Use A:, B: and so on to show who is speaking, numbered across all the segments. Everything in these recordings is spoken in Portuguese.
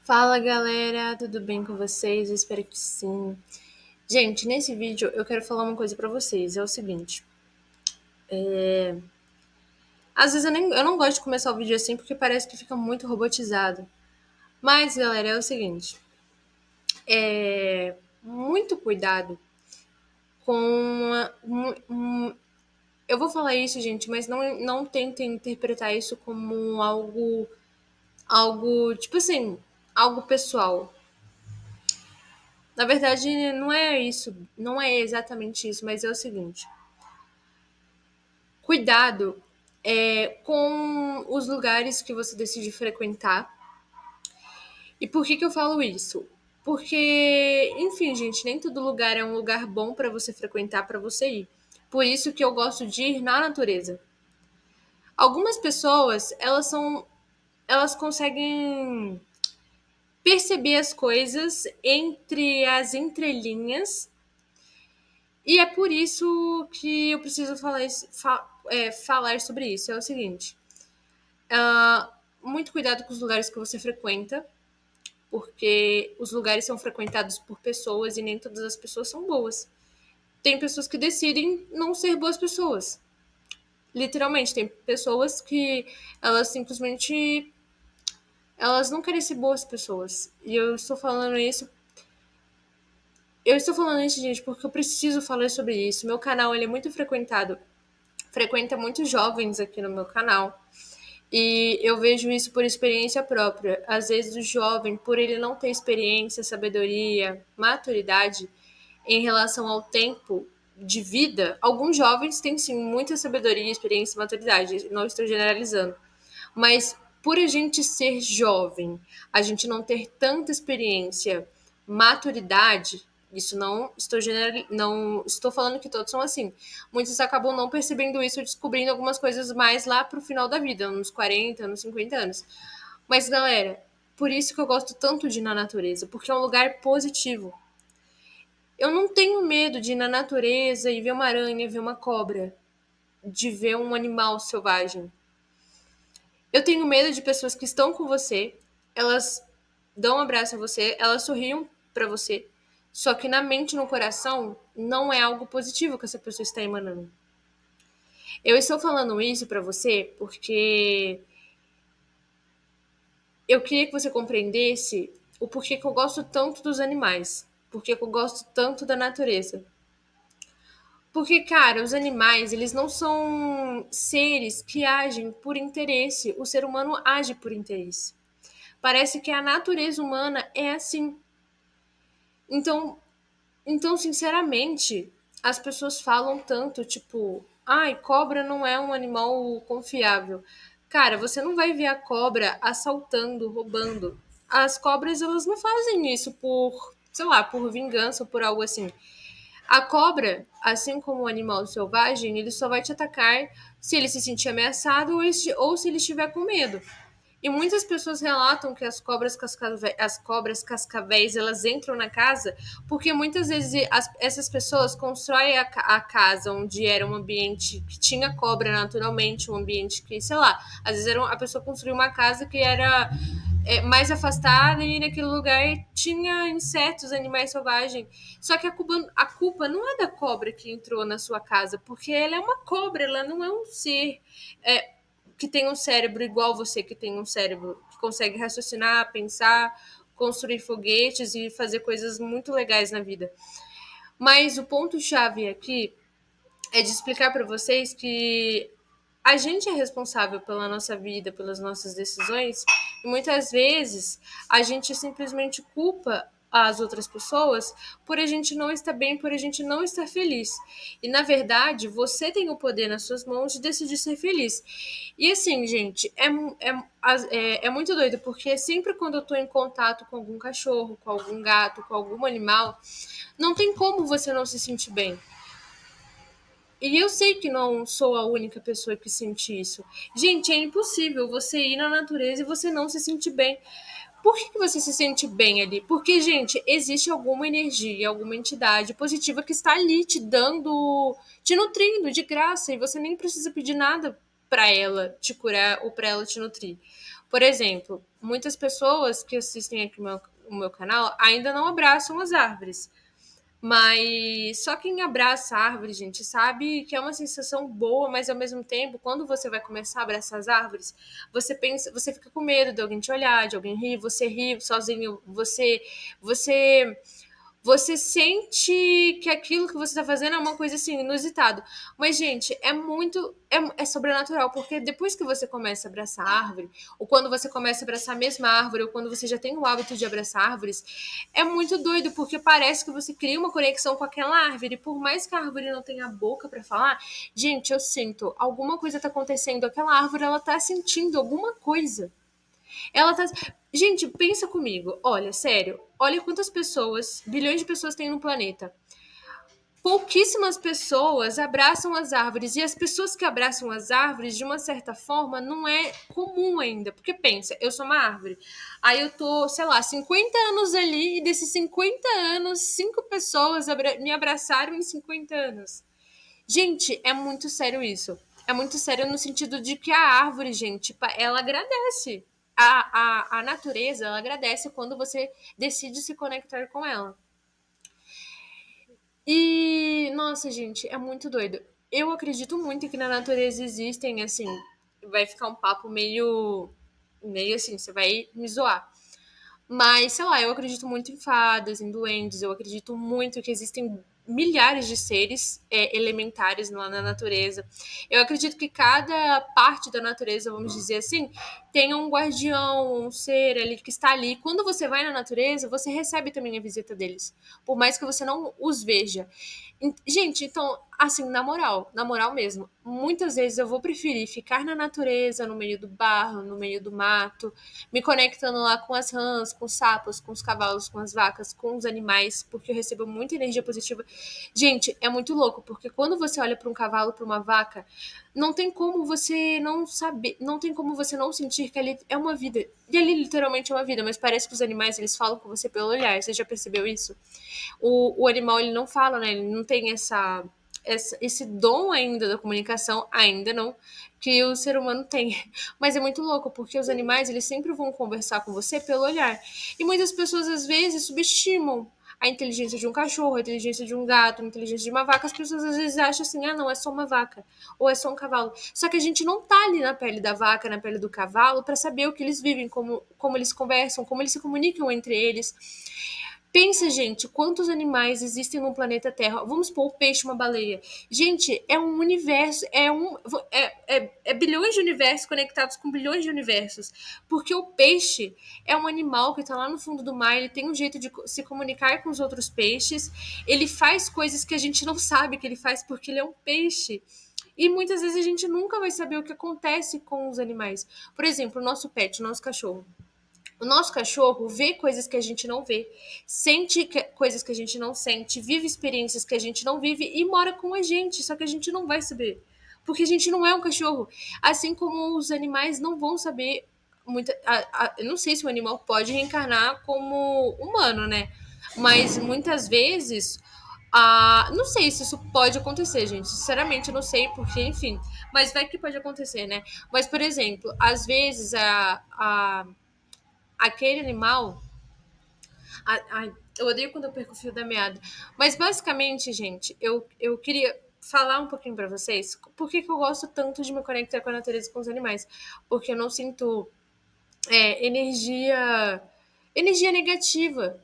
A: Fala galera, tudo bem com vocês? Eu espero que sim. Gente, nesse vídeo eu quero falar uma coisa pra vocês. É o seguinte: às vezes eu não gosto de começar o vídeo assim porque parece que fica muito robotizado. Mas galera, é o seguinte: muito cuidado com. Eu vou falar isso, gente, mas não tentem interpretar isso como algo tipo assim, algo pessoal. Na verdade, não é isso, não é exatamente isso, mas é o seguinte: cuidado com os lugares que você decide frequentar. E por que eu falo isso? Porque, enfim, gente, nem todo lugar é um lugar bom para você frequentar, para você ir. Por isso que eu gosto de ir na natureza. Algumas pessoas, elas conseguem perceber as coisas entre as entrelinhas. E é por isso que eu preciso falar sobre isso. É o seguinte: muito cuidado com os lugares que você frequenta, porque os lugares são frequentados por pessoas e nem todas as pessoas são boas. Tem pessoas que decidem não ser boas pessoas. Literalmente, tem pessoas que elas simplesmente elas não querem ser boas pessoas. E eu estou falando isso, gente, porque eu preciso falar sobre isso. Meu canal ele é muito frequentado, frequenta muitos jovens aqui no meu canal. E eu vejo isso por experiência própria. Às vezes o jovem, por ele não ter experiência, sabedoria, maturidade em relação ao tempo de vida, alguns jovens têm sim muita sabedoria, experiência e maturidade. Não estou generalizando. Mas por a gente ser jovem, a gente não ter tanta experiência, maturidade, isso não estou falando que todos são assim. Muitos acabam não percebendo isso, descobrindo algumas coisas mais lá pro final da vida, nos 40, nos 50 anos. Mas galera, por isso que eu gosto tanto de ir na natureza, porque é um lugar positivo. Eu não tenho medo de ir na natureza e ver uma aranha, ver uma cobra, de ver um animal selvagem. Eu tenho medo de pessoas que estão com você, elas dão um abraço a você, elas sorriam pra você, só que na mente e no coração não é algo positivo que essa pessoa está emanando. Eu estou falando isso pra você porque eu queria que você compreendesse o porquê que eu gosto tanto dos animais, porquê que eu gosto tanto da natureza. Porque, cara, os animais, eles não são seres que agem por interesse. O ser humano age por interesse. Parece que a natureza humana é assim. Então, sinceramente, as pessoas falam tanto, tipo, ai, cobra não é um animal confiável. Cara, você não vai ver a cobra assaltando, roubando. As cobras, elas não fazem isso por, sei lá, por vingança ou por algo assim. A cobra, assim como o animal selvagem, ele só vai te atacar se ele se sentir ameaçado ou se ele estiver com medo. E muitas pessoas relatam que as cobras cascavéis elas entram na casa porque muitas vezes essas pessoas constroem a casa onde era um ambiente que tinha cobra naturalmente, um ambiente que, sei lá, às vezes a pessoa construiu uma casa que era mais afastada e naquele lugar tinha insetos, animais selvagens. Só que a culpa não é da cobra que entrou na sua casa, porque ela é uma cobra, ela não é um ser que tem um cérebro igual você, que tem um cérebro que consegue raciocinar, pensar, construir foguetes e fazer coisas muito legais na vida. Mas o ponto-chave aqui é de explicar para vocês que a gente é responsável pela nossa vida, pelas nossas decisões, e muitas vezes a gente simplesmente culpa as outras pessoas por a gente não estar bem, por a gente não estar feliz. E na verdade, você tem o poder nas suas mãos de decidir ser feliz. E assim, gente, é muito doido, porque sempre quando eu tô em contato com algum cachorro, com algum gato, com algum animal, não tem como você não se sentir bem. E eu sei que não sou a única pessoa que sente isso. Gente, é impossível você ir na natureza e você não se sentir bem. Por que você se sente bem ali? Porque, gente, existe alguma energia, alguma entidade positiva que está ali te dando, te nutrindo de graça e você nem precisa pedir nada para ela te curar ou para ela te nutrir. Por exemplo, muitas pessoas que assistem aqui o meu canal ainda não abraçam as árvores. Mas só quem abraça a árvore, gente, sabe que é uma sensação boa, mas ao mesmo tempo, quando você vai começar a abraçar as árvores, você pensa, você fica com medo de alguém te olhar, de alguém rir sozinho, você sente que aquilo que você está fazendo é uma coisa assim, inusitado. Mas, gente, é muito. É sobrenatural, porque depois que você começa a abraçar a árvore, ou quando você começa a abraçar a mesma árvore, ou quando você já tem o hábito de abraçar árvores, é muito doido, porque parece que você cria uma conexão com aquela árvore. Por mais que a árvore não tenha boca para falar, gente, eu sinto, alguma coisa tá acontecendo. Aquela árvore, ela tá sentindo alguma coisa. Ela tá. Gente, pensa comigo. Olha, sério. Olha quantas pessoas, bilhões de pessoas tem no planeta. Pouquíssimas pessoas abraçam as árvores. E as pessoas que abraçam as árvores, de uma certa forma, não é comum ainda. Porque pensa, eu sou uma árvore. Aí eu tô, sei lá, 50 anos ali, e desses 50 anos, 5 pessoas me abraçaram em 50 anos. Gente, é muito sério isso. É muito sério no sentido de que a árvore, gente, ela agradece. A natureza, ela agradece quando você decide se conectar com ela. E, nossa, gente, é muito doido. Eu acredito muito que na natureza existem, assim, vai ficar um papo meio assim, você vai me zoar. Mas, sei lá, eu acredito muito em fadas, em duendes, eu acredito muito que existem milhares de seres elementares lá na natureza. Eu acredito que cada parte da natureza, vamos dizer assim, tem um guardião, um ser ali que está ali. Quando você vai na natureza, você recebe também a visita deles, por mais que você não os veja. Gente, então, assim, na moral mesmo, muitas vezes eu vou preferir ficar na natureza, no meio do barro, no meio do mato, me conectando lá com as rãs, com os sapos, com os cavalos, com as vacas, com os animais, porque eu recebo muita energia positiva. Gente, é muito louco, porque quando você olha para um cavalo, para uma vaca, não tem como você não saber, não tem como você não sentir que ali é uma vida. E ali literalmente é uma vida, mas parece que os animais, eles falam com você pelo olhar. Você já percebeu isso? O animal, ele não fala, né? Ele não tem esse dom ainda da comunicação, ainda não, que o ser humano tem. Mas é muito louco, porque os animais, eles sempre vão conversar com você pelo olhar. E muitas pessoas, às vezes, subestimam a inteligência de um cachorro, a inteligência de um gato, a inteligência de uma vaca. As pessoas, às vezes, acham assim, ah, não, é só uma vaca, ou é só um cavalo. Só que a gente não tá ali na pele da vaca, na pele do cavalo, para saber o que eles vivem, como eles conversam, como eles se comunicam entre eles. Pensa, gente, quantos animais existem no planeta Terra. Vamos supor, o peixe, uma baleia. Gente, é um universo, é bilhões de universos conectados com bilhões de universos. Porque o peixe é um animal que está lá no fundo do mar, ele tem um jeito de se comunicar com os outros peixes, ele faz coisas que a gente não sabe que ele faz porque ele é um peixe. E muitas vezes a gente nunca vai saber o que acontece com os animais. Por exemplo, o nosso pet, o nosso cachorro. O nosso cachorro vê coisas que a gente não vê, sente coisas que a gente não sente, vive experiências que a gente não vive e mora com a gente, só que a gente não vai saber. Porque a gente não é um cachorro. Assim como os animais não vão saber. Eu não sei se o animal pode reencarnar como humano, né? Mas muitas vezes. Não sei se isso pode acontecer, gente. Sinceramente, eu não sei, porque, enfim. Mas vai que pode acontecer, né? Mas, por exemplo, às vezes aquele animal. Ai, eu odeio quando eu perco o fio da meada. Mas basicamente, gente, eu queria falar um pouquinho pra vocês por que eu gosto tanto de me conectar com a natureza e com os animais. Porque eu não sinto energia negativa.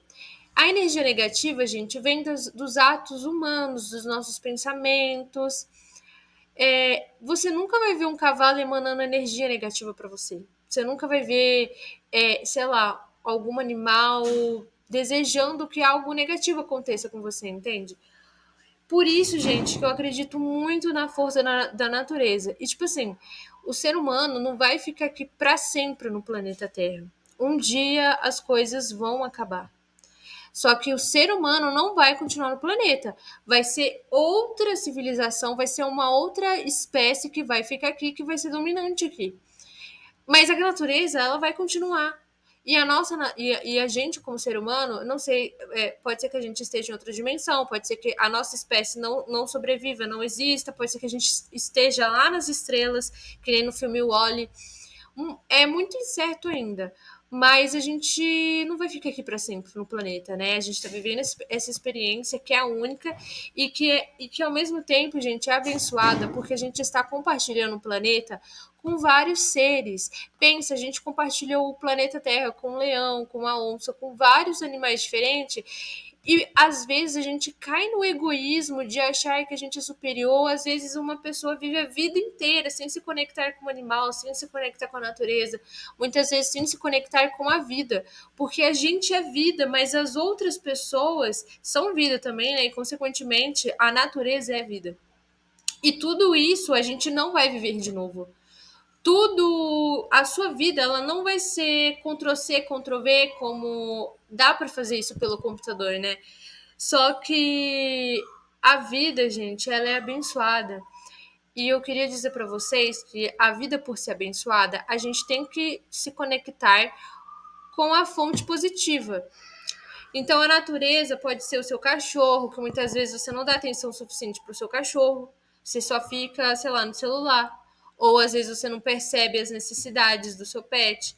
A: A energia negativa, gente, vem dos atos humanos, dos nossos pensamentos. Você nunca vai ver um cavalo emanando energia negativa para você. Você nunca vai ver, sei lá, algum animal desejando que algo negativo aconteça com você, entende? Por isso, gente, que eu acredito muito na força da natureza. E, tipo assim, o ser humano não vai ficar aqui para sempre no planeta Terra. Um dia as coisas vão acabar. Só que o ser humano não vai continuar no planeta. Vai ser outra civilização, vai ser uma outra espécie que vai ficar aqui, que vai ser dominante aqui. Mas a natureza, ela vai continuar. E a nossa e a gente como ser humano, não sei, pode ser que a gente esteja em outra dimensão, pode ser que a nossa espécie não sobreviva, não exista, pode ser que a gente esteja lá nas estrelas, que nem no filme Wall-E. É muito incerto ainda. Mas a gente não vai ficar aqui para sempre no planeta, né? A gente está vivendo essa experiência que é a única e que ao mesmo tempo, gente, é abençoada porque a gente está compartilhando o planeta com vários seres. Pensa, a gente compartilhou o planeta Terra com um leão, com uma onça, com vários animais diferentes. E às vezes a gente cai no egoísmo de achar que a gente é superior. Às vezes uma pessoa vive a vida inteira sem se conectar com o animal, sem se conectar com a natureza, muitas vezes sem se conectar com a vida. Porque a gente é vida, mas as outras pessoas são vida também, né? E consequentemente a natureza é vida. E tudo isso a gente não vai viver de novo. Tudo, a sua vida, ela não vai ser Ctrl+C, Ctrl+V, como dá para fazer isso pelo computador, né? Só que a vida, gente, ela é abençoada. E eu queria dizer para vocês que a vida, por ser abençoada, a gente tem que se conectar com a fonte positiva. Então, a natureza pode ser o seu cachorro, que muitas vezes você não dá atenção suficiente para o seu cachorro, você só fica, sei lá, no celular. Ou às vezes você não percebe as necessidades do seu pet.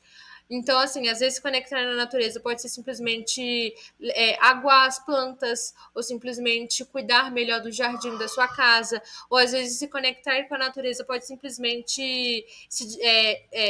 A: Então, assim, às vezes se conectar na natureza pode ser simplesmente aguar as plantas, ou simplesmente cuidar melhor do jardim da sua casa, ou às vezes se conectar com a natureza pode simplesmente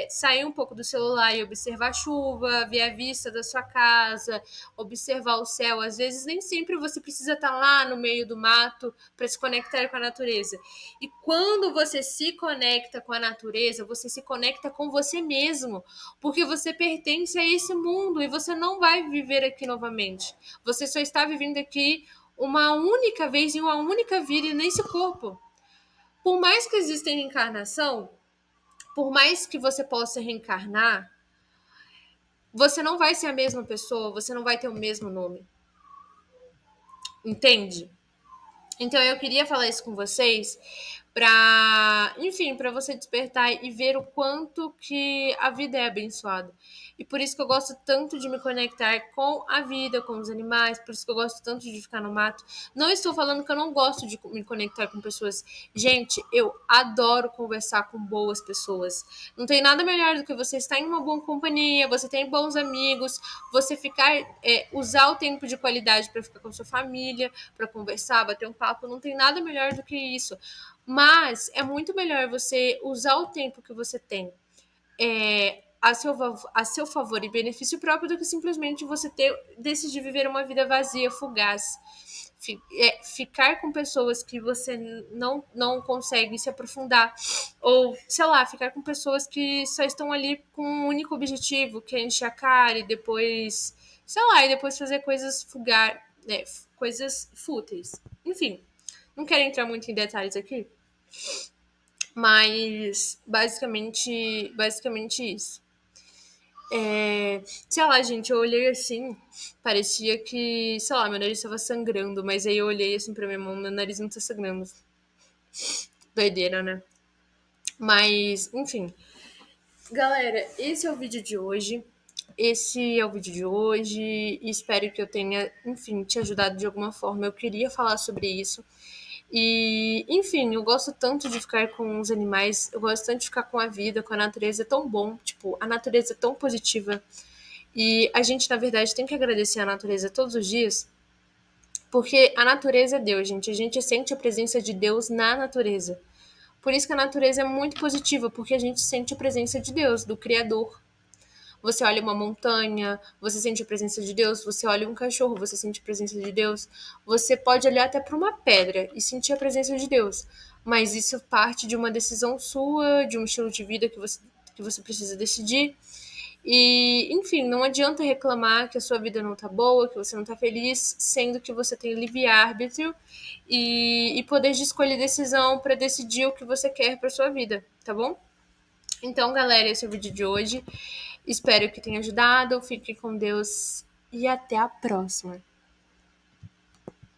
A: sair um pouco do celular e observar a chuva, ver a vista da sua casa, observar o céu. Às vezes nem sempre você precisa estar lá no meio do mato para se conectar com a natureza. E quando você se conecta com a natureza, você se conecta com você mesmo, porque você pertence a esse mundo e você não vai viver aqui novamente. Você só está vivendo aqui uma única vez em uma única vida nesse corpo. Por mais que exista reencarnação, por mais que você possa reencarnar, você não vai ser a mesma pessoa, você não vai ter o mesmo nome. Entende? Então eu queria falar isso com vocês para você despertar e ver o quanto que a vida é abençoada. E por isso que eu gosto tanto de me conectar com a vida, com os animais, por isso que eu gosto tanto de ficar no mato. Não estou falando que eu não gosto de me conectar com pessoas. Gente, eu adoro conversar com boas pessoas. Não tem nada melhor do que você estar em uma boa companhia, você tem bons amigos, você usar o tempo de qualidade para ficar com sua família, para conversar, bater um papo. Não tem nada melhor do que isso. Mas é muito melhor você usar o tempo que você tem a seu favor e benefício próprio do que simplesmente você decidir viver uma vida vazia, fugaz. Ficar com pessoas que você não consegue se aprofundar. Ou, sei lá, ficar com pessoas que só estão ali com um único objetivo, que é encher a cara e depois, sei lá, e depois fazer coisas coisas fúteis. Enfim, não quero entrar muito em detalhes aqui, mas basicamente isso. Sei lá, gente, eu olhei assim, parecia que, sei lá, meu nariz estava sangrando, mas aí eu olhei assim pra minha mão, meu nariz não tá sangrando. Doideira, né? Mas, enfim. Galera, esse é o vídeo de hoje. Esse é o vídeo de hoje e espero que eu tenha, enfim, te ajudado de alguma forma. Eu queria falar sobre isso. E, enfim, eu gosto tanto de ficar com os animais, eu gosto tanto de ficar com a vida, com a natureza, é tão bom, tipo, a natureza é tão positiva. E a gente, na verdade, tem que agradecer a natureza todos os dias, porque a natureza é Deus, gente. A gente sente a presença de Deus na natureza. Por isso que a natureza é muito positiva, porque a gente sente a presença de Deus, do Criador. Você olha uma montanha, você sente a presença de Deus. Você olha um cachorro, você sente a presença de Deus. Você pode olhar até para uma pedra e sentir a presença de Deus. Mas isso parte de uma decisão sua, de um estilo de vida que você precisa decidir. E, enfim, não adianta reclamar que a sua vida não tá boa, que você não tá feliz, sendo que você tem livre-arbítrio e poder de escolher decisão para decidir o que você quer para sua vida, tá bom? Então, galera, esse é o vídeo de hoje. Espero que tenha ajudado. Fique com Deus e até a próxima.